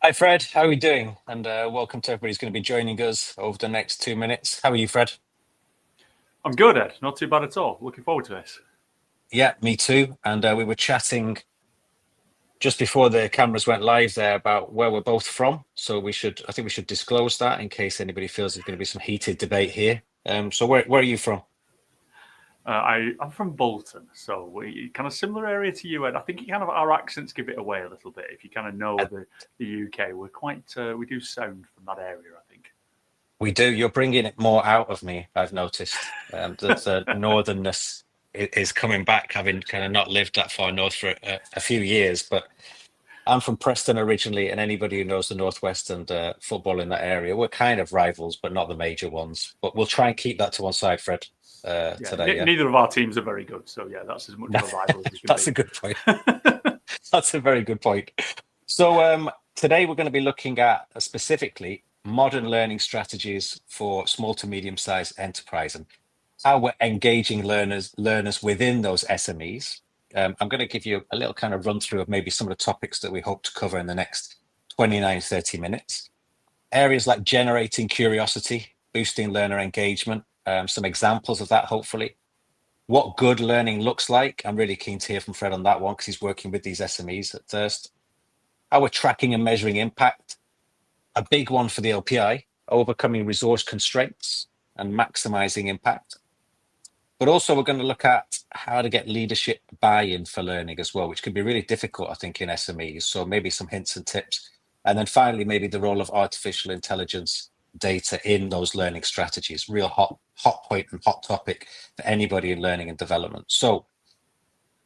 Hi, Fred. How are we doing? And welcome to everybody who's going to be joining us over the next 2 minutes. How are you, Fred? I'm good, Ed. Not too bad at all. Looking forward to this. Yeah, me too. And we were chatting just before the cameras went live there about where we're both from. So I think we should disclose that in case anybody feels there's going to be some heated debate here. So where are you from? I'm from Bolton, so we kind of similar area to you, Ed. I think our accents give it away a little bit. If you kind of know Uh, the UK, we're quite we do sound from that area. I think. we do. You're bringing it more out of me, I've noticed. The northernness is coming back, having kind of not lived that far north for a few years, but I'm from Preston originally, and anybody who knows the Northwest and football in that area, we're kind of rivals, but not the major ones. But we'll try and keep that to one side, Fred, Yeah, today. Yeah, neither of our teams are very good, so yeah, that's as much of a rival as we can that's a be. good point. That's a very good point. So today we're going to be looking at specifically modern learning strategies for small to medium-sized enterprise and how we're engaging learners within those SMEs. I'm going to give you a little kind of run through of maybe some of the topics that we hope to cover in the next 29, 30 minutes. Areas like generating curiosity, boosting learner engagement, some examples of that, hopefully. What good learning looks like. I'm really keen to hear from Fred on that one because he's working with these SMEs at first. How we're tracking and measuring impact. A big one for the LPI, overcoming resource constraints and maximizing impact. But also we're going to look at how to get leadership buy-in for learning as well, which can be really difficult, I think, in SMEs. So maybe some hints and tips. And then finally, maybe the role of artificial intelligence data in those learning strategies, real hot point and hot topic for anybody in learning and development. So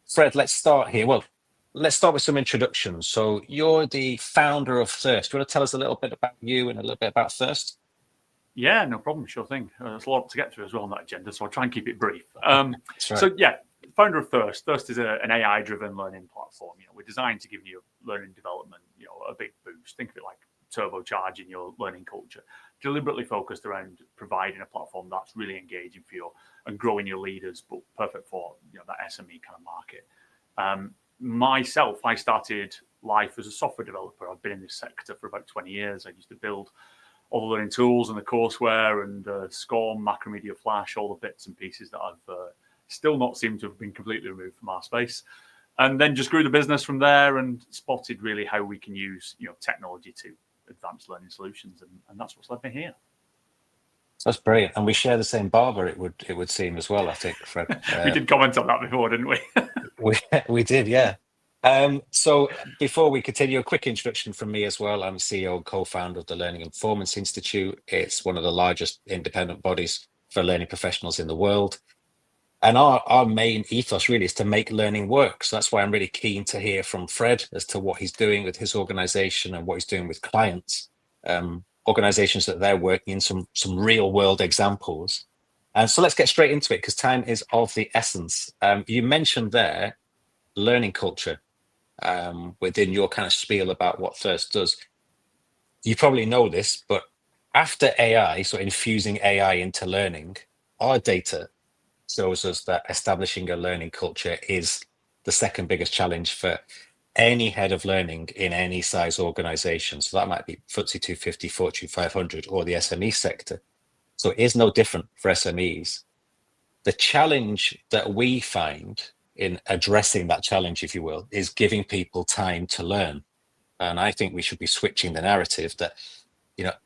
Fred, let's start here. Well, let's start with some introductions. So you're the founder of Thirst. Do you want to tell us a little bit about you and a little bit about Thirst? Yeah, no problem. Sure thing. There's a lot to get through as well on that agenda, so I'll try and keep it brief. That's right. So yeah, founder of Thirst. Thirst is an AI-driven learning platform. We're designed to give you learning development, a big boost. Think of it like turbocharging your learning culture. Deliberately focused around providing a platform that's really engaging for you and growing your leaders, but perfect for that SME kind of market. Myself, I started life as a software developer. I've been in this sector for about 20 years. I used to build all the learning tools and the courseware and SCORM, Macromedia Flash, all the bits and pieces that I've still not seemed to have been completely removed from our space. And then just grew the business from there and spotted really how we can use technology to advance learning solutions. And that's what's led me here. That's brilliant. And we share the same barber, it would seem as well, I think, Fred. We did comment on that before, didn't we? We we did, yeah. So before we continue, a quick introduction from me as well. I'm CEO and co-founder of the Learning and Performance Institute. It's one of the largest independent bodies for learning professionals in the world. And our main ethos really is to make learning work. So that's why I'm really keen to hear from Fred as to what he's doing with his organization and what he's doing with clients, organizations that they're working in, some real world examples. And so let's get straight into it because time is of the essence. You mentioned there learning culture within your kind of spiel about what Thirst does. You probably know this, but after AI, so infusing AI into learning, our data shows us that establishing a learning culture is the second biggest challenge for any head of learning in any size organization. So that might be FTSE 250, Fortune 500, or the SME sector. So it is no different for SMEs. The challenge that we find in addressing that challenge, if you will, is giving people time to learn. And I think we should be switching the narrative that,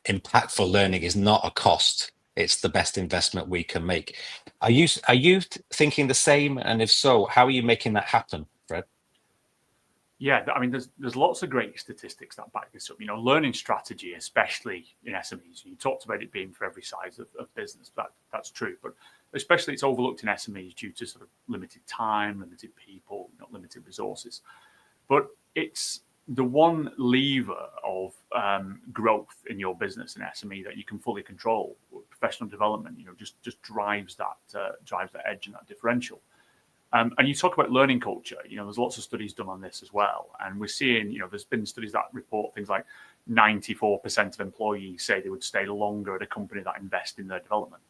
impactful learning is not a cost. It's the best investment we can make. Are you thinking the same? And if so, how are you making that happen, Fred? Yeah, I mean, there's lots of great statistics that back this up. Learning strategy, especially in SMEs. You talked about it being for every size of business. That's true, but especially it's overlooked in SMEs due to sort of limited time, limited people, limited resources. But it's the one lever of growth in your business in SME that you can fully control. Professional development, just drives that edge and that differential. And you talk about learning culture. There's lots of studies done on this as well, and we're seeing, there's been studies that report things like 94% of employees say they would stay longer at a company that invest in their development.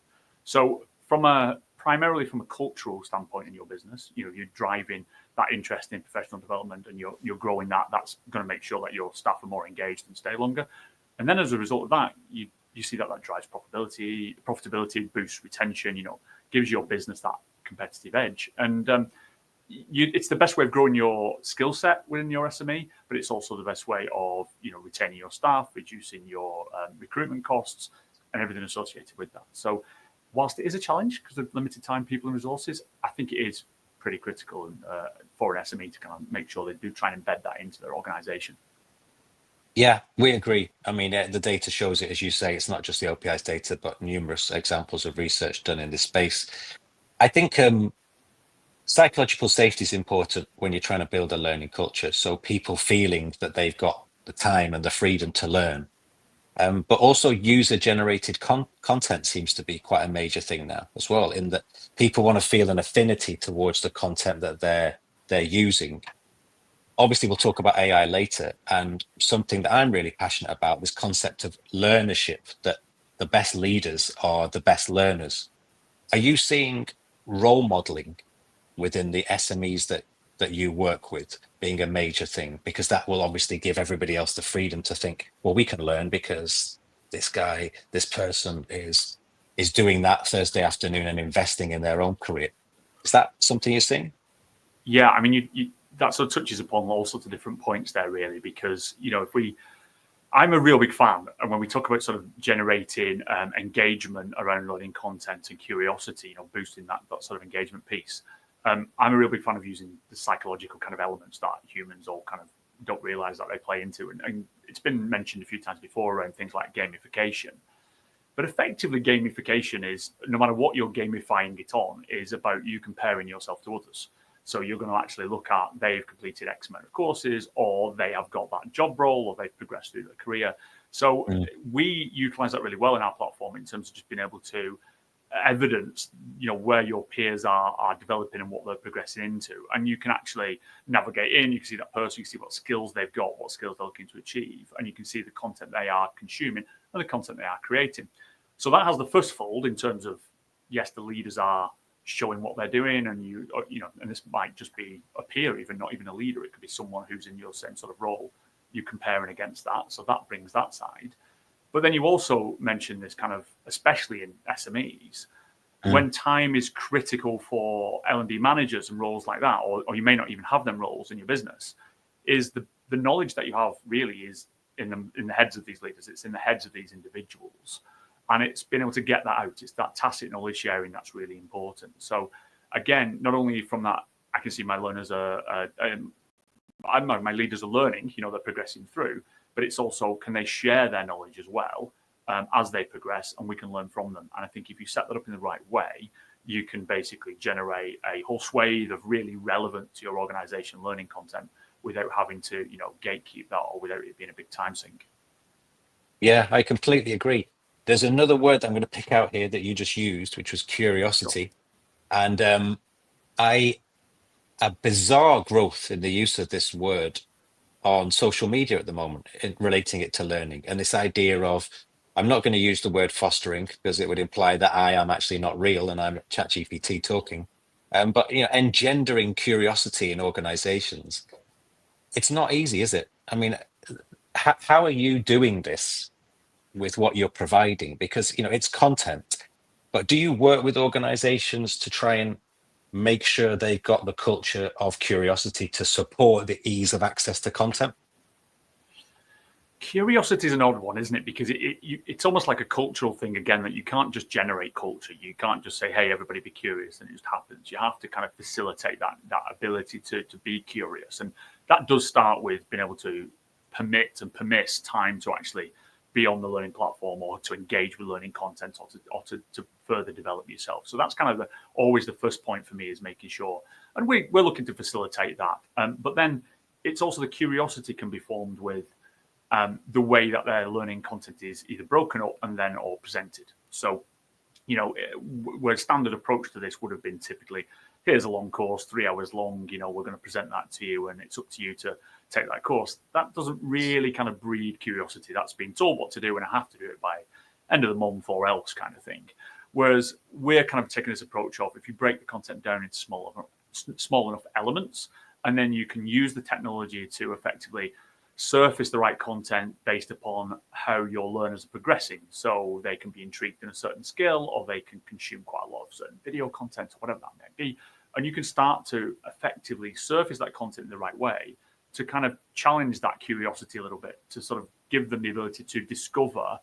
So from a primarily from a cultural standpoint in your business. You're driving that interest in professional development, and you're growing that. That's going to make sure that your staff are more engaged and stay longer. And then as a result of that, you see that drives profitability, boosts retention. Gives your business that competitive edge, and it's the best way of growing your skill set within your SME, but it's also the best way of retaining your staff, reducing your recruitment costs, and everything associated with that. So, whilst it is a challenge because of limited time, people, and resources, I think it is pretty critical for an SME to kind of make sure they do try and embed that into their organisation. Yeah, we agree. I mean, the data shows it, as you say. It's not just the OPI's data, but numerous examples of research done in this space. I think psychological safety is important when you're trying to build a learning culture. So people feeling that they've got the time and the freedom to learn. But also user-generated content seems to be quite a major thing now as well, in that people want to feel an affinity towards the content that they're using. Obviously, we'll talk about AI later, and something that I'm really passionate about, this concept of learnership, that the best leaders are the best learners. Are you seeing role modeling within the SMEs that you work with being a major thing? Because that will obviously give everybody else the freedom to think, well, we can learn because this person is doing that Thursday afternoon and investing in their own career. Is that something you're seeing? Yeah, I mean, that sort of touches upon all sorts of different points there, really, because I'm a real big fan, and when we talk about sort of generating engagement around learning content and curiosity, boosting that sort of engagement piece, I'm a real big fan of using the psychological kind of elements that humans all kind of don't realize that they play into, and it's been mentioned a few times before around things like gamification. But effectively, gamification is, no matter what you're gamifying it on, is about you comparing yourself to others. So you're going to actually look at they've completed X amount of courses, or they have got that job role, or they've progressed through their career. So we utilize that really well in our platform in terms of just being able to evidence, where your peers are developing and what they're progressing into. And you can actually navigate in, you can see that person, you can see what skills they've got, what skills they're looking to achieve, and you can see the content they are consuming and the content they are creating. So that has the first fold in terms of, yes, the leaders are showing what they're doing, and and this might just be a peer, even not even a leader. It could be someone who's in your same sort of role. You're comparing against that, so that brings that side. But then you also mentioned this kind of, especially in SMEs, when time is critical for L&D managers and roles like that, or you may not even have them roles in your business, is the knowledge that you have really is in the heads of these leaders. It's in the heads of these individuals. And it's been able to get that out. It's that tacit knowledge sharing that's really important. So again, not only from that, I can see my learners my leaders are learning, they're progressing through, but it's also, can they share their knowledge as well as they progress, and we can learn from them. And I think if you set that up in the right way, you can basically generate a whole swathe of really relevant to your organization learning content without having to, gatekeep that, or without it being a big time sink. Yeah, I completely agree. There's another word that I'm going to pick out here that you just used, which was curiosity. Sure. And a bizarre growth in the use of this word on social media at the moment, relating it to learning. And this idea of, I'm not going to use the word fostering because it would imply that I am actually not real and I'm ChatGPT talking. But engendering curiosity in organizations. It's not easy, is it? I mean, how are you doing this with what you're providing? Because it's content, but do you work with organizations to try and make sure they've got the culture of curiosity to support the ease of access to content? Curiosity is an odd one, isn't it? Because it's almost like a cultural thing again, that you can't just generate culture. You can't just say, hey, everybody be curious, and it just happens. You have to kind of facilitate that ability to be curious. And that does start with being able to permit and permiss time to actually be on the learning platform, or to engage with learning content, or to further develop yourself. So that's kind of always the first point for me, is making sure. And we're looking to facilitate that. But then it's also the curiosity can be formed with the way that their learning content is either broken up and then or presented. So, where a standard approach to this would have been typically, here's a long course, 3 hours long, we're going to present that to you, and it's up to you to take that course. That doesn't really kind of breed curiosity. That's being told what to do, and I have to do it by end of the month or else kind of thing. Whereas we're kind of taking this approach of, if you break the content down into small enough elements, and then you can use the technology to effectively surface the right content based upon how your learners are progressing. So they can be intrigued in a certain skill, or they can consume quite a lot of certain video content, or whatever that may be. And you can start to effectively surface that content in the right way to kind of challenge that curiosity a little bit, to sort of give them the ability to discover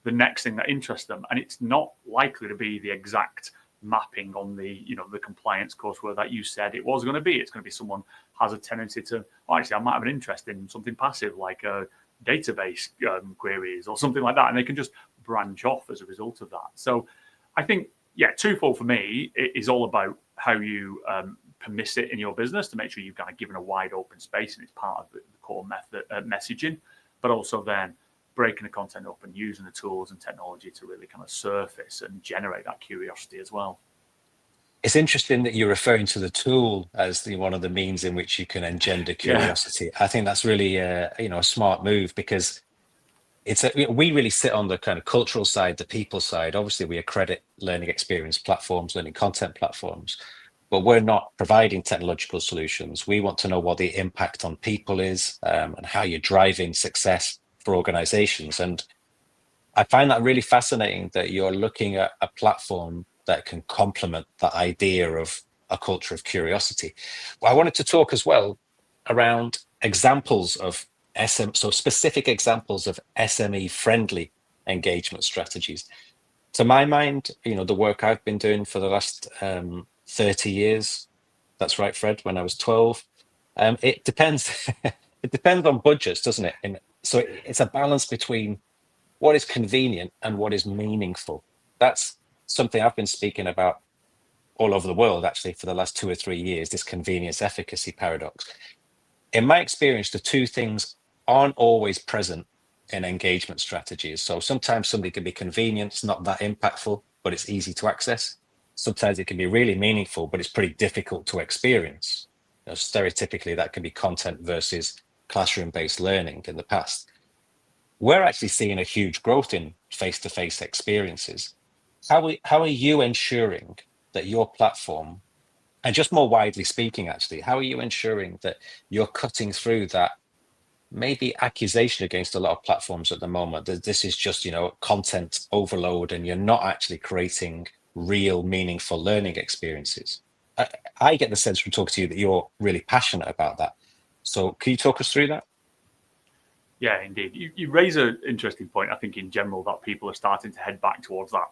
the next thing that interests them. And it's not likely to be the exact mapping on the, the compliance coursework that you said it was going to be. It's going to be someone has a tendency to, actually, I might have an interest in something passive like database queries or something like that. And they can just branch off as a result of that. So I think, twofold for me, it is all about how you permiss it in your business to make sure you've kind of given a wide open space and it's part of the core method messaging, but also then breaking the content up and using the tools and technology to really kind of surface and generate that curiosity as well. It's interesting that you're referring to the tool as one of the means in which you can engender curiosity. Yeah. I think that's really a smart move, because we really sit on the kind of cultural side, the people side. Obviously, we accredit learning experience platforms, learning content platforms, but we're not providing technological solutions. We want to know what the impact on people is, and how you're driving success for organizations. And I find that really fascinating that you're looking at a platform that can complement the idea of a culture of curiosity. Well, I wanted to talk as well around examples of so specific examples of SME friendly engagement strategies. To my mind, the work I've been doing for the last 30 years, that's right, Fred, when I was 12, it depends. It depends on budgets, doesn't it? And so it's a balance between what is convenient and what is meaningful. That's something I've been speaking about all over the world, actually, for the last 2 or 3 years, this convenience efficacy paradox. In my experience, the two things aren't always present in engagement strategies. So sometimes something can be convenient, it's not that impactful, but it's easy to access. Sometimes it can be really meaningful, but it's pretty difficult to experience. Stereotypically, that can be content versus classroom-based learning in the past. We're actually seeing a huge growth in face-to-face experiences. How are you ensuring that your platform, and just more widely speaking, actually, how are you ensuring that you're cutting through that maybe accusation against a lot of platforms at the moment that this is just, content overload and you're not actually creating real meaningful learning experiences? I get the sense from talking to you that you're really passionate about that. So can you talk us through that? Yeah, indeed. You raise an interesting point, I think, in general, that people are starting to head back towards that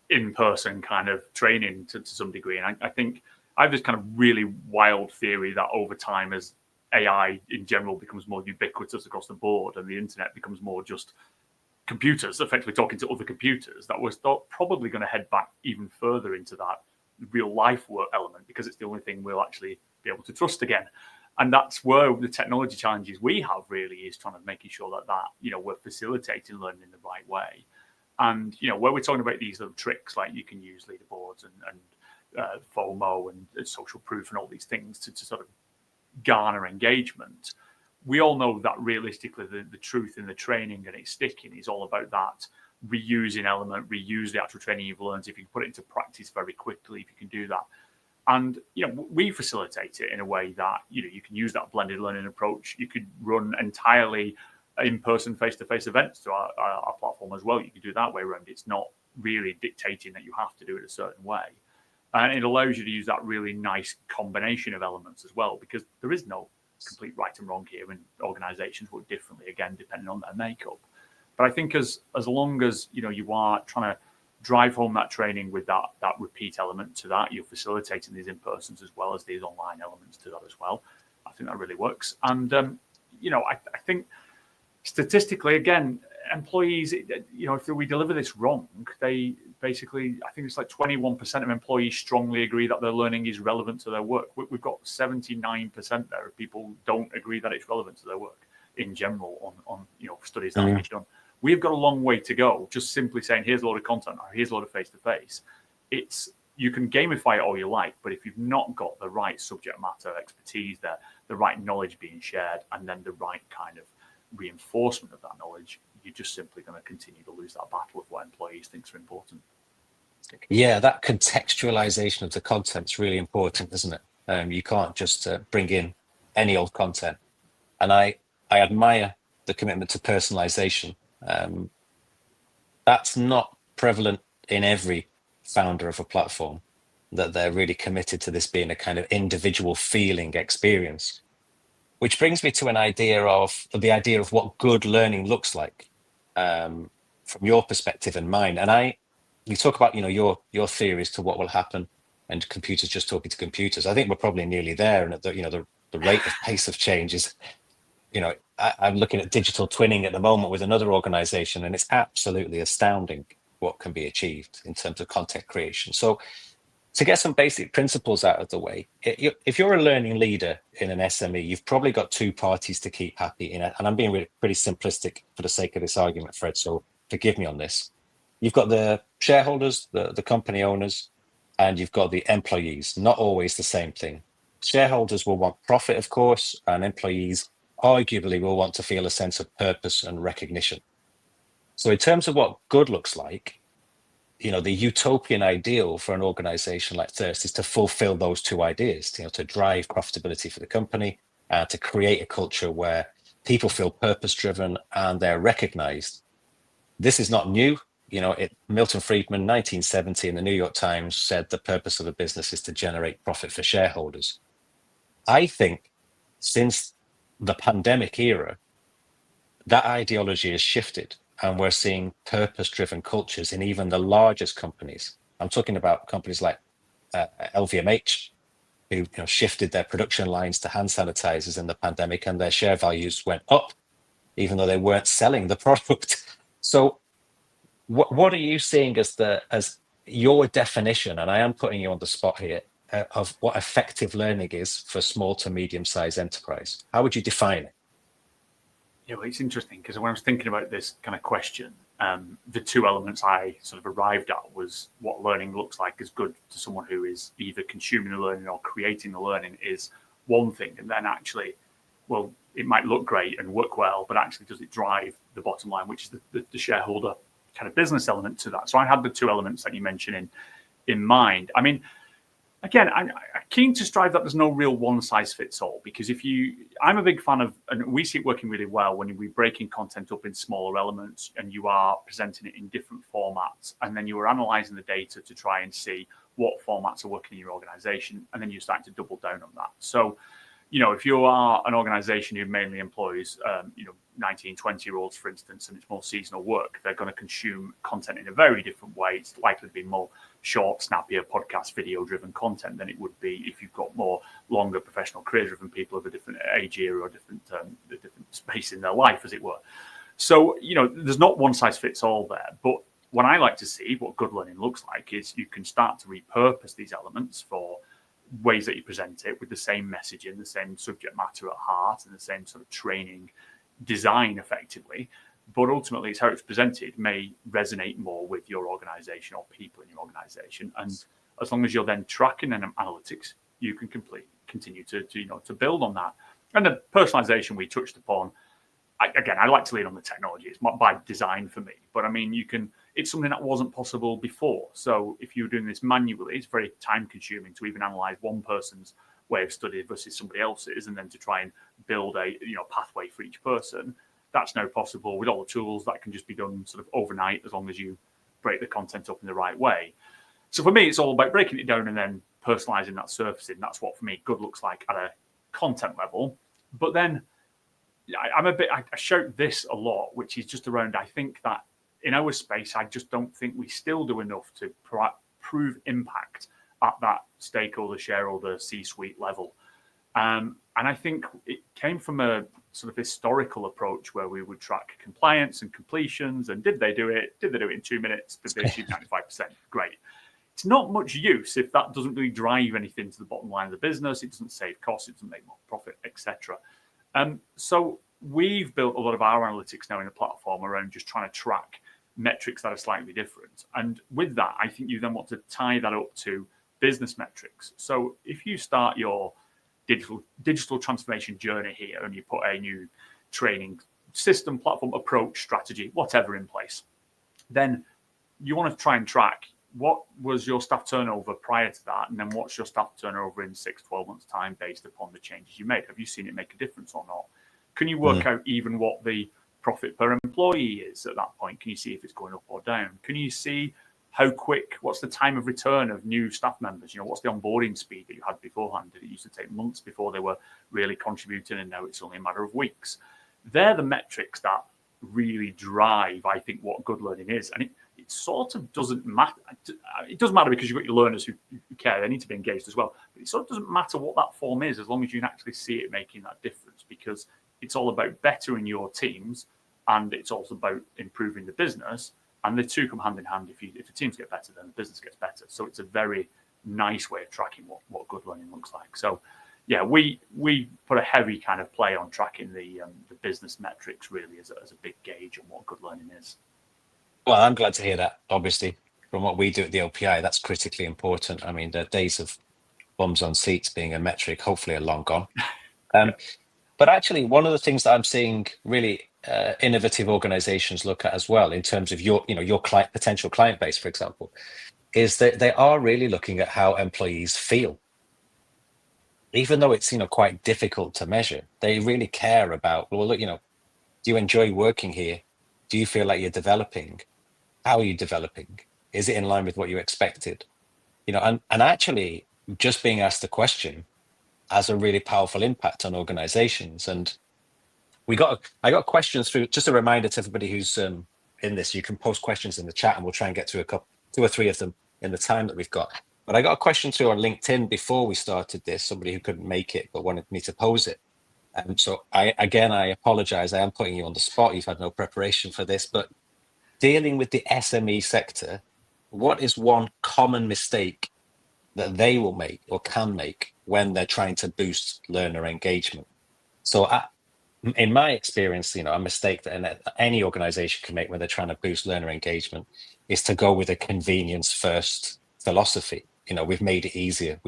in-person kind of training to some degree. And I think I have this kind of really wild theory that over time, as AI in general becomes more ubiquitous across the board and the internet becomes more just computers effectively talking to other computers, that we're probably going to head back even further into that real life work element, because it's the only thing we'll actually be able to trust again. And that's where the technology challenges we have really is trying to making sure that we're facilitating learning in the right way. And, where we're talking about these little tricks, like you can use leaderboards and FOMO and social proof and all these things to sort of garner engagement, we all know that realistically the truth in the training and it's sticking is all about that reusing element, reuse the actual training you've learned. If you can put it into practice very quickly, if you can do that. And, we facilitate it in a way that, you can use that blended learning approach. You could run entirely in-person, face-to-face events to our platform as well. You can do it that way around. It's not really dictating that you have to do it a certain way. And it allows you to use that really nice combination of elements as well, because there is no complete right and wrong here, and organizations work differently, again, depending on their makeup. But I think as long as, you are trying to drive home that training with that repeat element to that, you're facilitating these in-persons as well as these online elements to that as well. I think that really works. And, I think statistically, again, employees, if we deliver this wrong, they basically, I think it's like 21% of employees strongly agree that their learning is relevant to their work. We've got 79% there of people don't agree that it's relevant to their work in general on studies that have been done. We've got a long way to go. Just simply saying, here's a load of content or here's a load of face-to-face. You can gamify it all you like, but if you've not got the right subject matter expertise there, the right knowledge being shared, and then the right kind of reinforcement of that knowledge, you're just simply going to continue to lose that battle of what employees think is important. Yeah, that contextualization of the content's really important, isn't it? You can't just bring in any old content. And I admire the commitment to personalization. Um, that's not prevalent in every founder of a platform, that they're really committed to this being a kind of individual feeling experience. Which brings me to the idea of what good learning looks like, from your perspective and mine. And you talk about, your theories to what will happen, and computers just talking to computers. I think we're probably nearly there, and the rate of pace of change is, I'm looking at digital twinning at the moment with another organization, and it's absolutely astounding what can be achieved in terms of content creation. So to get some basic principles out of the way, if you're a learning leader in an SME, you've probably got two parties to keep happy in it. And I'm being pretty simplistic for the sake of this argument, Fred, so forgive me on this. You've got the shareholders, the company owners, and you've got the employees. Not always the same thing. Shareholders will want profit, of course, and employees arguably will want to feel a sense of purpose and recognition. So in terms of what good looks like, the utopian ideal for an organization like Thirst is to fulfill those two ideas, to drive profitability for the company, to create a culture where people feel purpose driven and they're recognized. This is not new. Milton Friedman, 1970, in the New York Times, said the purpose of a business is to generate profit for shareholders. I think since the pandemic era, that ideology has shifted, and we're seeing purpose-driven cultures in even the largest companies. I'm talking about companies like LVMH, who shifted their production lines to hand sanitizers in the pandemic, and their share values went up, even though they weren't selling the product. So, what are you seeing as your definition? And I am putting you on the spot here, of what effective learning is for small to medium-sized enterprise. How would you define it? Yeah, well, it's interesting because when I was thinking about this kind of question, the two elements I sort of arrived at was what learning looks like is good to someone who is either consuming the learning or creating the learning is one thing. And then actually, well, it might look great and work well, but actually does it drive the bottom line, which is the shareholder kind of business element to that. So I had the two elements that you mentioned in mind. I mean, again, I'm keen to strive that there's no real one size fits all, because I'm a big fan of, and we see it working really well when we're breaking content up in smaller elements and you are presenting it in different formats, and then you are analyzing the data to try and see what formats are working in your organization, and then you start to double down on that. So, if you are an organization who mainly employs, 19, 20-year-olds, for instance, and it's more seasonal work, they're going to consume content in a very different way. It's likely to be more short, snappier, podcast, video-driven content than it would be if you've got more longer professional career-driven people of a different age era or a different space in their life, as it were. So, there's not one size fits all there. But what I like to see, what good learning looks like, is you can start to repurpose these elements for ways that you present it with the same messaging, the same subject matter at heart, and the same sort of training design effectively. But ultimately, it's how it's presented may resonate more with your organization or people in your organization. And as long as you're then tracking and analytics, you can continue to build on that. And the personalization we touched upon, I like to lean on the technology. It's not by design for me, but I mean, it's something that wasn't possible before. So if you're doing this manually, it's very time consuming to even analyze one person's way of study versus somebody else's, and then to try and build a pathway for each person. That's now possible with all the tools. That can just be done sort of overnight, as long as you break the content up in the right way. So for me, it's all about breaking it down and then personalizing that surfacing. That's what, for me, good looks like at a content level. But then I shout this a lot, which is just around, I think that in our space, I just don't think we still do enough to prove impact at that stakeholder, shareholder, C-suite level. And I think it came from a sort of historical approach where we would track compliance and completions, and did they do it? Did they do it in 2 minutes? Did they achieve 95%? Great. It's not much use if that doesn't really drive anything to the bottom line of the business. It doesn't save costs, it doesn't make more profit, etc. So we've built a lot of our analytics now in the platform around just trying to track metrics that are slightly different. And with that, I think you then want to tie that up to business metrics. So if you start your digital transformation journey here and you put a new training system, platform, approach, strategy, whatever in place, then you want to try and track what was your staff turnover prior to that? And then what's your staff turnover in 6-12 months time based upon the changes you made? Have you seen it make a difference or not? Can you work out even what the profit per employee is at that point? Can you see if it's going up or down? Can you see how quick, what's the time of return of new staff members? What's the onboarding speed that you had beforehand? Did it used to take months before they were really contributing, and now it's only a matter of weeks? They're the metrics that really drive, I think, what good learning is. And it sort of doesn't matter. It does matter because you've got your learners who care. They need to be engaged as well. But it sort of doesn't matter what that form is, as long as you can actually see it making that difference, because it's all about bettering your teams, and it's also about improving the business. And the two come hand in hand. If the teams get better, then the business gets better. So it's a very nice way of tracking what good learning looks like. So yeah, we put a heavy kind of play on tracking the business metrics really as a big gauge on what good learning is. Well, I'm glad to hear that. Obviously, from what we do at the OPI, that's critically important. I mean, the days of bums on seats being a metric hopefully are long gone. Yeah. But actually, one of the things that I'm seeing really innovative organizations look at as well, in terms of your client, potential client base, for example, is that they are really looking at how employees feel. Even though it's quite difficult to measure, they really care about, well, look, do you enjoy working here? Do you feel like you're developing? How are you developing? Is it in line with what you expected? And actually just being asked the question has a really powerful impact on organizations. And I got questions through. Just a reminder to everybody who's in this, you can post questions in the chat and we'll try and get to two or three of them in the time that we've got. But I got a question through on LinkedIn before we started this, somebody who couldn't make it but wanted me to pose it. So I apologize. I am putting you on the spot. You've had no preparation for this, but dealing with the SME sector, what is one common mistake that they will make or can make when they're trying to boost learner engagement? So in my experience, a mistake that any organization can make when they're trying to boost learner engagement is to go with a convenience first philosophy. We've made it easier.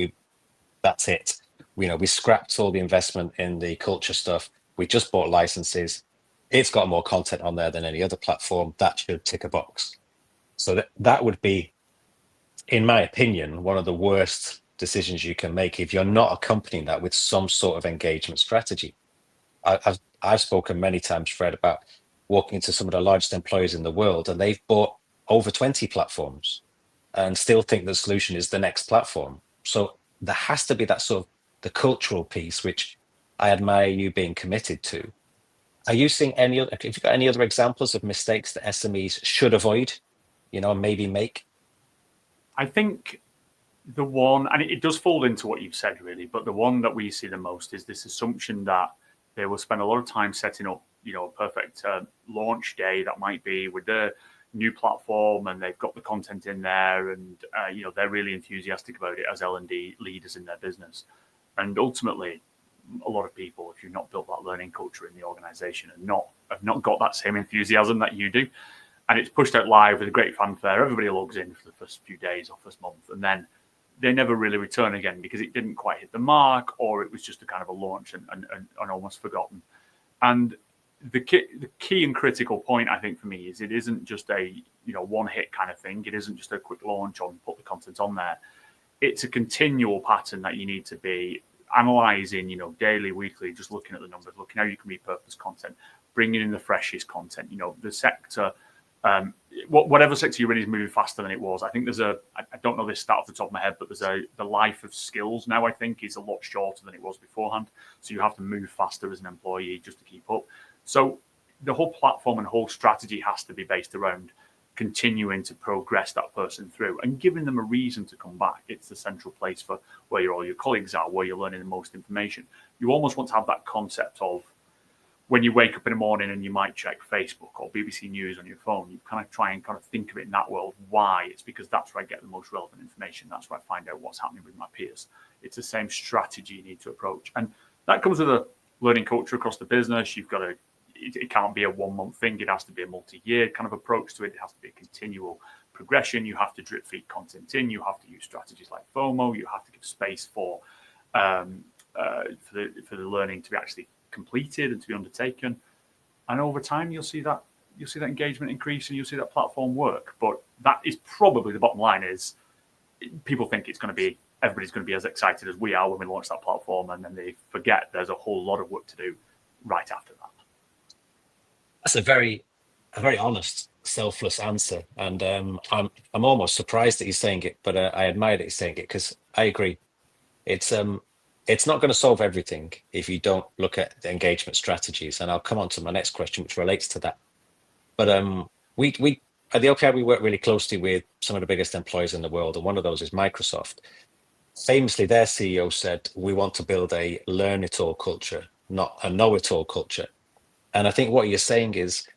That's it. We scrapped all the investment in the culture stuff. We just bought licenses. It's got more content on there than any other platform. That should tick a box. So that would be, in my opinion, one of the worst decisions you can make if you're not accompanying that with some sort of engagement strategy. I've spoken many times, Fred, about walking into some of the largest employers in the world, and they've bought over 20 platforms and still think the solution is the next platform. So there has to be that sort of the cultural piece, which I admire you being committed to. Are you seeing have you got any other examples of mistakes that SMEs should avoid, maybe make? I think the one, and it does fall into what you've said really, but the one that we see the most is this assumption that they will spend a lot of time setting up, a perfect launch day that might be with their new platform, and they've got the content in there, and they're really enthusiastic about it as L&D leaders in their business. And ultimately, a lot of people, if you've not built that learning culture in the organization and have not got that same enthusiasm that you do, and it's pushed out live with a great fanfare, everybody logs in for the first few days or first month, and then they never really return again because it didn't quite hit the mark, or it was just a kind of a launch and almost forgotten. And the key and critical point, I think, for me is it isn't just a one hit kind of thing. It isn't just a quick launch on put the content on there. It's a continual pattern that you need to be analyzing, daily, weekly, just looking at the numbers, looking how you can repurpose content, bringing in the freshest content. The sector, whatever sector you're in is moving faster than it was. I think I don't know this stat off the top of my head, but the life of skills now, I think, is a lot shorter than it was beforehand. So you have to move faster as an employee just to keep up. So the whole platform and whole strategy has to be based around continuing to progress that person through and giving them a reason to come back. It's the central place for where all your colleagues are, where you're learning the most information. You almost want to have that concept of when you wake up in the morning and you might check Facebook or BBC News on your phone, you kind of try and think of it in that world. Why? It's because that's where I get the most relevant information. That's where I find out what's happening with my peers. It's the same strategy you need to approach. And that comes with a learning culture across the business. It can't be a 1 month thing. It has to be a multi-year kind of approach to it. It has to be a continual progression. You have to drip feed content in. You have to use strategies like FOMO. You have to give space for the learning to be actually completed and to be undertaken. And over time, you'll see that you'll see that engagement increase and you'll see that platform work. But that is probably the bottom line is people think it's going to be, everybody's going to be as excited as we are when we launch that platform, and then they forget there's a whole lot of work to do right after that. That's a very honest, selfless answer, and I'm almost surprised that he's saying it, but I admire that he's saying it because I agree. It's not going to solve everything if you don't look at the engagement strategies, and I'll come on to my next question, which relates to that. But we at the LPI we work really closely with some of the biggest employers in the world, and one of those is Microsoft. Famously, their CEO said, "We want to build a learn-it-all culture, not a know-it-all culture." And I think what you're saying is,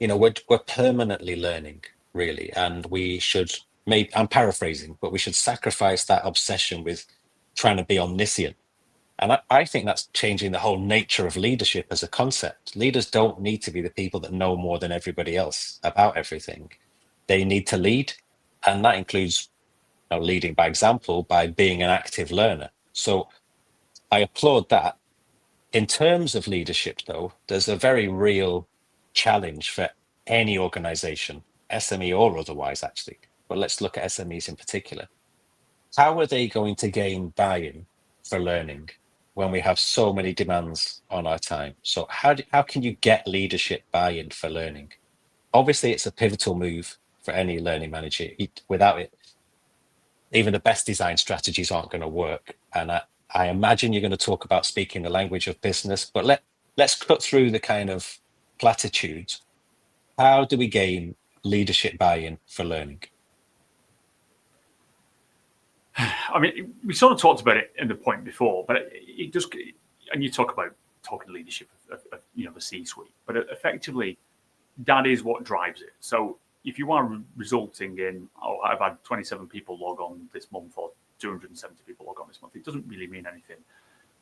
we're permanently learning, really, and we should, maybe I'm paraphrasing, but we should sacrifice that obsession with trying to be omniscient. And I think that's changing the whole nature of leadership as a concept. Leaders don't need to be the people that know more than everybody else about everything. They need to lead, and that includes leading by example, by being an active learner. So I applaud that. In terms of leadership, though, there's a very real challenge for any organization, SME or otherwise, actually. But let's look at SMEs in particular. How are they going to gain buy-in for learning when we have so many demands on our time? So how can you get leadership buy-in for learning? Obviously, it's a pivotal move for any learning manager. Without it, even the best design strategies aren't going to work. And I imagine you're going to talk about speaking the language of business, but let's cut through the kind of platitudes. How do we gain leadership buy-in for learning? I mean, we sort of talked about it in the point before, but it just, and you talk about talking leadership of the C-suite, but effectively that is what drives it. So if you are resulting in, I've had 27 people log on this month or 270 people log on this month, it doesn't really mean anything.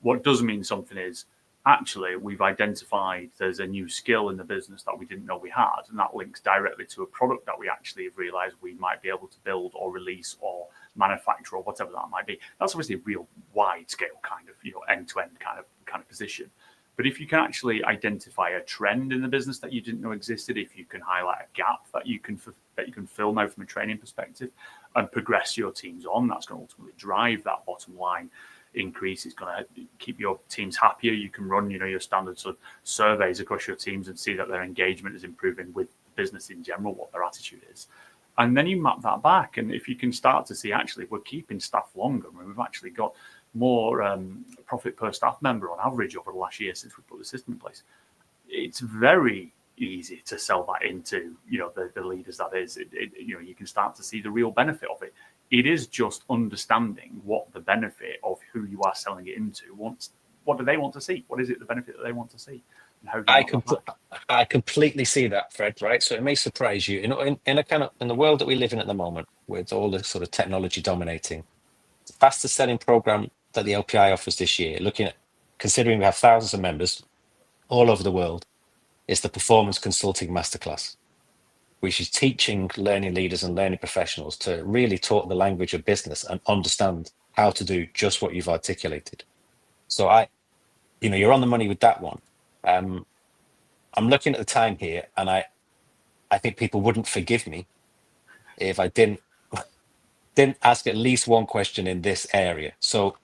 What does mean something is actually we've identified there's a new skill in the business that we didn't know we had, and that links directly to a product that we actually have realized we might be able to build or release or manufacture or whatever that might be. That's obviously a real wide scale kind of end-to-end kind of position. But if you can actually identify a trend in the business that you didn't know existed, if you can highlight a gap that you can fill now from a training perspective and progress your teams on, that's going to ultimately drive that bottom line increase. It's going to keep your teams happier. You can run, your standard sort of surveys across your teams and see that their engagement is improving with the business in general, what their attitude is. And then you map that back. And if you can start to see, actually, we're keeping staff longer, and we've actually got more profit per staff member on average over the last year since we put the system in place. It's very easy to sell that into the leaders. That is, you can start to see the real benefit of it. It is just understanding what the benefit of who you are selling it into wants. What do they want to see? What is it the benefit that they want to see? And how do I completely see that, Fred. Right, so it may surprise you. In the world that we live in at the moment, with all the sort of technology dominating, the fastest selling program that the LPI offers this year, considering we have thousands of members all over the world, is the Performance Consulting Masterclass, which is teaching learning leaders and learning professionals to really talk the language of business and understand how to do just what you've articulated. So you're on the money with that one. I'm looking at the time here, and I think people wouldn't forgive me if I didn't ask at least one question in this area. So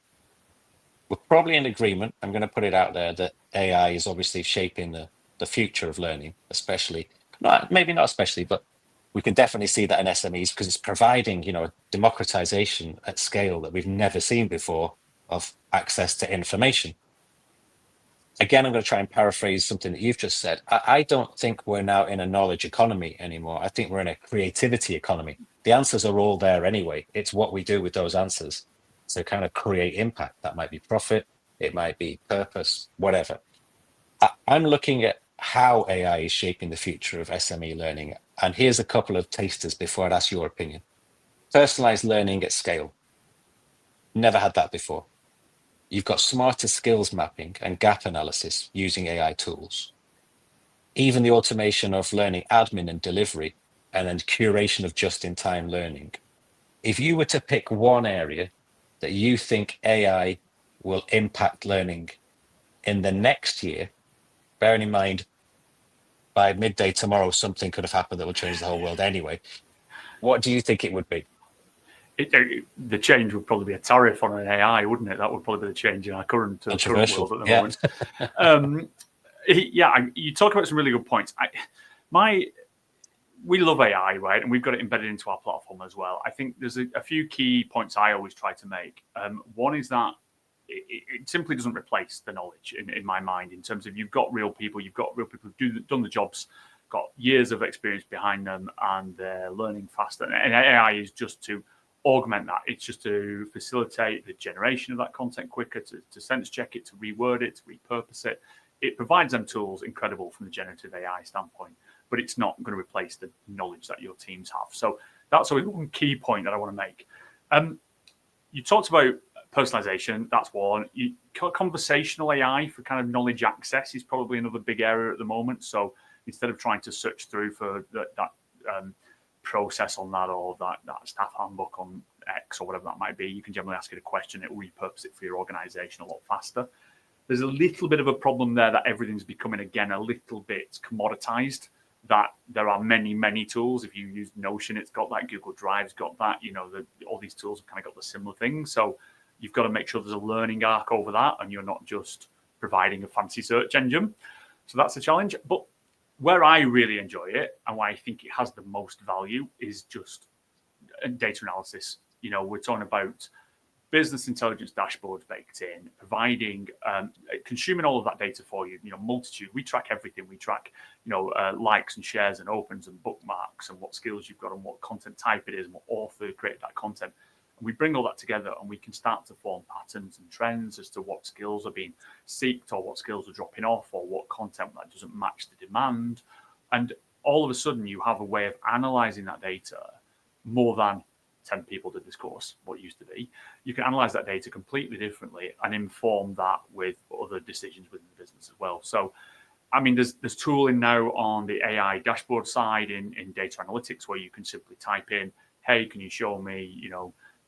we're probably in agreement. I'm going to put it out there that AI is obviously shaping the future of learning, maybe not especially, but we can definitely see that in SMEs because it's providing, a democratization at scale that we've never seen before of access to information. Again, I'm going to try and paraphrase something that you've just said. I don't think we're now in a knowledge economy anymore. I think we're in a creativity economy. The answers are all there anyway. It's what we do with those answers to kind of create impact. That might be profit, it might be purpose, whatever. I'm looking at how AI is shaping the future of SME learning. And here's a couple of tasters before I'd ask your opinion. Personalized learning at scale. Never had that before. You've got smarter skills mapping and gap analysis using AI tools. Even the automation of learning admin and delivery, and then curation of just-in-time learning. If you were to pick one area that you think AI will impact learning in the next year, bearing in mind by midday tomorrow, something could have happened that will change the whole world anyway. What do you think it would be? The change would probably be a tariff on an AI, wouldn't it? That would probably be the change in our current world at the moment. You talk about some really good points. We love AI, right? And we've got it embedded into our platform as well. I think there's a few key points I always try to make. One is that it simply doesn't replace the knowledge in my mind, in terms of you've got real people who've done the jobs, got years of experience behind them, and they're learning faster. And AI is just to augment that. It's just to facilitate the generation of that content quicker, to sense check it, to reword it, to repurpose it. It provides them tools incredible from the generative AI standpoint, but it's not going to replace the knowledge that your teams have. So that's one key point that I want to make. You talked about personalization. That's one. Conversational AI for kind of knowledge access is probably another big area at the moment. So instead of trying to search through for that process on that, or that staff handbook on X or whatever that might be, you can generally ask it a question. It will repurpose it for your organization a lot faster. There's a little bit of a problem there that everything's becoming, again, a little bit commoditized, that there are many, many tools. If you use Notion, it's got that. Google Drive's got that. All these tools have kind of got the similar thing. So you've got to make sure there's a learning arc over that, and you're not just providing a fancy search engine. So that's a challenge. But where I really enjoy it, and why I think it has the most value, is just data analysis. We're talking about business intelligence dashboards baked in, providing, consuming all of that data for you. Multitude. We track everything. We track, likes and shares and opens and bookmarks, and what skills you've got, and what content type it is, and what author created that content. And we bring all that together, and we can start to form patterns and trends as to what skills are being sought, or what skills are dropping off, or what content that doesn't match the demand. And all of a sudden, you have a way of analyzing that data more than 10 people did this course, what used to be. You can analyze that data completely differently and inform that with other decisions within the business as well. So, I mean, there's tooling now on the AI dashboard side in data analytics, where you can simply type in, hey, can you show me,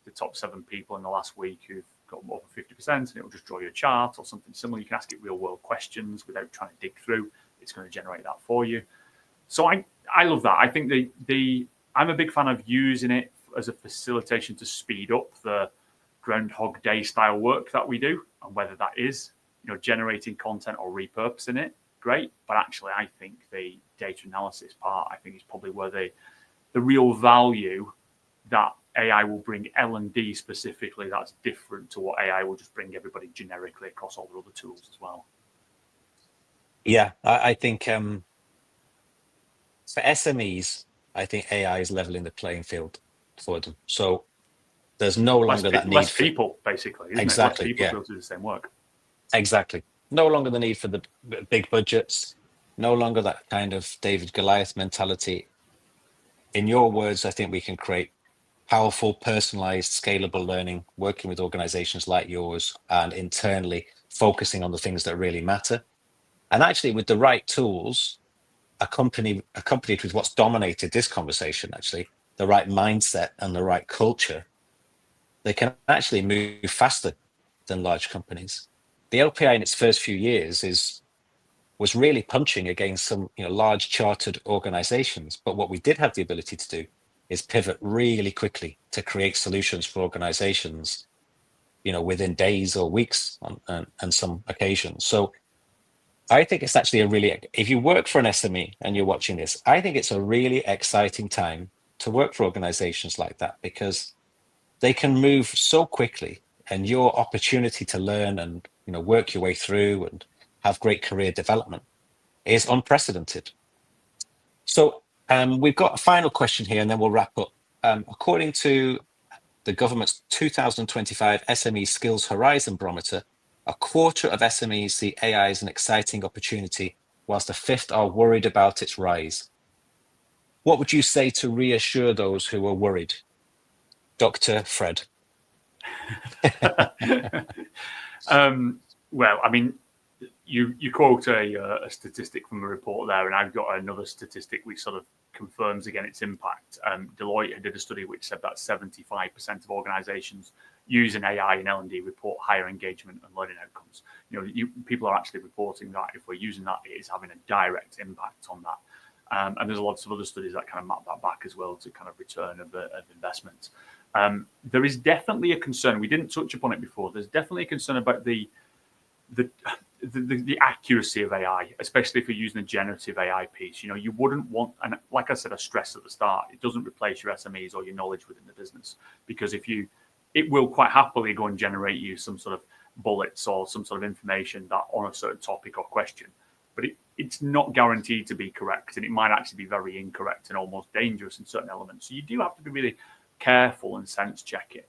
the top 7 people in the last week who've got over 50%, and it will just draw you a chart or something similar. You can ask it real world questions without trying to dig through. It's going to generate that for you. So I love that. I think I'm a big fan of using it as a facilitation to speed up the Groundhog Day style work that we do, and whether that is, generating content or repurposing it, great. But actually, I think the data analysis part, I think, is probably where the real value that AI will bring L&D specifically, that's different to what AI will just bring everybody generically across all the other tools as well. Yeah, I think for SMEs, I think AI is leveling the playing field for them. So there's no longer that need less people, basically, isn't it? Less people to do the same work. Exactly. No longer the need for the big budgets. No longer that kind of David Goliath mentality. In your words, I think we can create powerful, personalized, scalable learning, working with organizations like yours, and internally focusing on the things that really matter. And actually, with the right tools, accompanied with what's dominated this conversation, actually, the right mindset and the right culture, they can actually move faster than large companies. The LPI in its first few years was really punching against some large chartered organizations. But what we did have the ability to do is pivot really quickly to create solutions for organizations, within days or weeks on some occasions. So I think it's actually if you work for an SME and you're watching this, I think it's a really exciting time to work for organizations like that, because they can move so quickly, and your opportunity to learn and work your way through and have great career development is unprecedented. So we've got a final question here, and then we'll wrap up. According to the government's 2025 SME Skills Horizon Barometer, a quarter of SMEs see AI as an exciting opportunity, whilst a fifth are worried about its rise. What would you say to reassure those who are worried? Dr. Fred. Well, I mean, you quote a statistic from a report there, and I've got another statistic which sort of confirms again its impact. Deloitte did a study which said that 75% of organizations using AI and L&D report higher engagement and learning outcomes. People are actually reporting that if we're using that, it is having a direct impact on that And there's lots of other studies that kind of map that back as well to kind of return of investment. There is definitely a concern. We didn't touch upon it before. There's definitely a concern about the accuracy of AI, especially if you're using a generative AI piece. You wouldn't want, and like I said, I stressed at the start, it doesn't replace your SMEs or your knowledge within the business, because it will quite happily go and generate you some sort of bullets or some sort of information that on a certain topic or question, but it's not guaranteed to be correct, and it might actually be very incorrect and almost dangerous in certain elements. So you do have to be really careful and sense check it.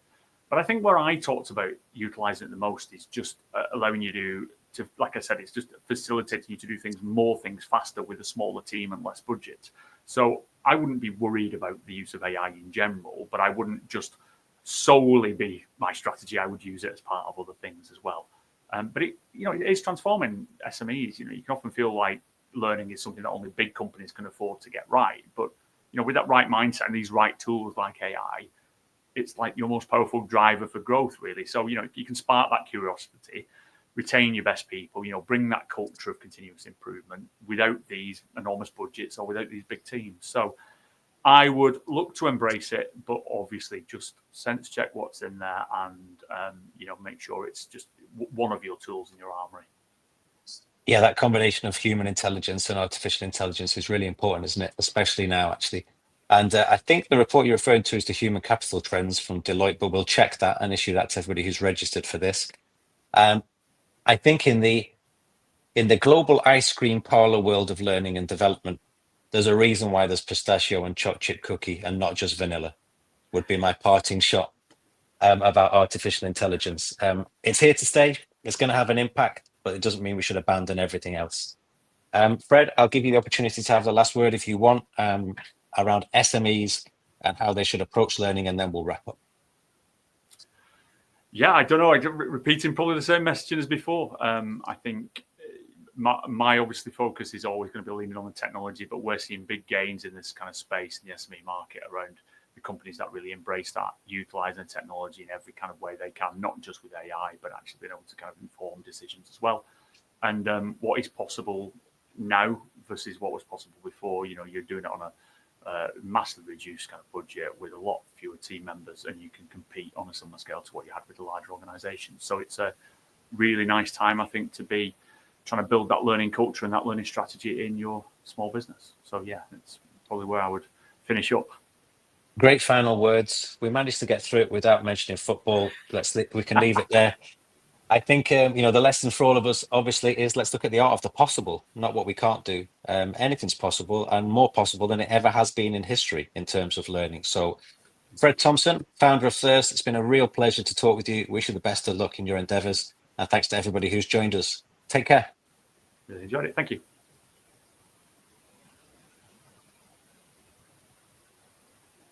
But I think where I talked about utilizing it the most is just allowing you to, like I said, it's just facilitating you to do more things faster with a smaller team and less budget. So I wouldn't be worried about the use of AI in general, but I wouldn't just solely be my strategy. I would use it as part of other things as well. But it is transforming SMEs. You can often feel like learning is something that only big companies can afford to get right. But with that right mindset and these right tools like AI, it's like your most powerful driver for growth, really. So you can spark that curiosity, retain your best people, bring that culture of continuous improvement without these enormous budgets or without these big teams. So I would look to embrace it, but obviously just sense check what's in there and make sure it's just one of your tools in your armory. Yeah, that combination of human intelligence and artificial intelligence is really important, isn't it? Especially now, actually. And I think the report you're referring to is the human capital trends from Deloitte, but we'll check that and issue that to everybody who's registered for this. I think in the global ice cream parlor world of learning and development, there's a reason why there's pistachio and chocolate chip cookie and not just vanilla, would be my parting shot about artificial intelligence. It's here to stay. It's going to have an impact, but it doesn't mean we should abandon everything else. Fred, I'll give you the opportunity to have the last word if you want around SMEs and how they should approach learning, and then we'll wrap up. Yeah, I don't know. I'm repeating probably the same messaging as before. I think my obviously focus is always going to be leaning on the technology, but we're seeing big gains in this kind of space in the SME market around the companies that really embrace that, utilizing the technology in every kind of way they can, not just with AI, but actually being able to kind of inform decisions as well. And what is possible now versus what was possible before, you're doing it on a massively reduced kind of budget with a lot fewer team members, and you can compete on a similar scale to what you had with the larger organizations. So it's a really nice time, I think, to be trying to build that learning culture and that learning strategy in your small business. So yeah, it's probably where I would finish up. Great final words. We managed to get through it without mentioning football. We can leave it there. I think the lesson for all of us obviously is let's look at the art of the possible, not what we can't do. Anything's possible and more possible than it ever has been in history in terms of learning. So Fred Thompson, founder of Thirst, it's been a real pleasure to talk with you. Wish you the best of luck in your endeavors. And thanks to everybody who's joined us. Take care. Really enjoyed it. Thank you.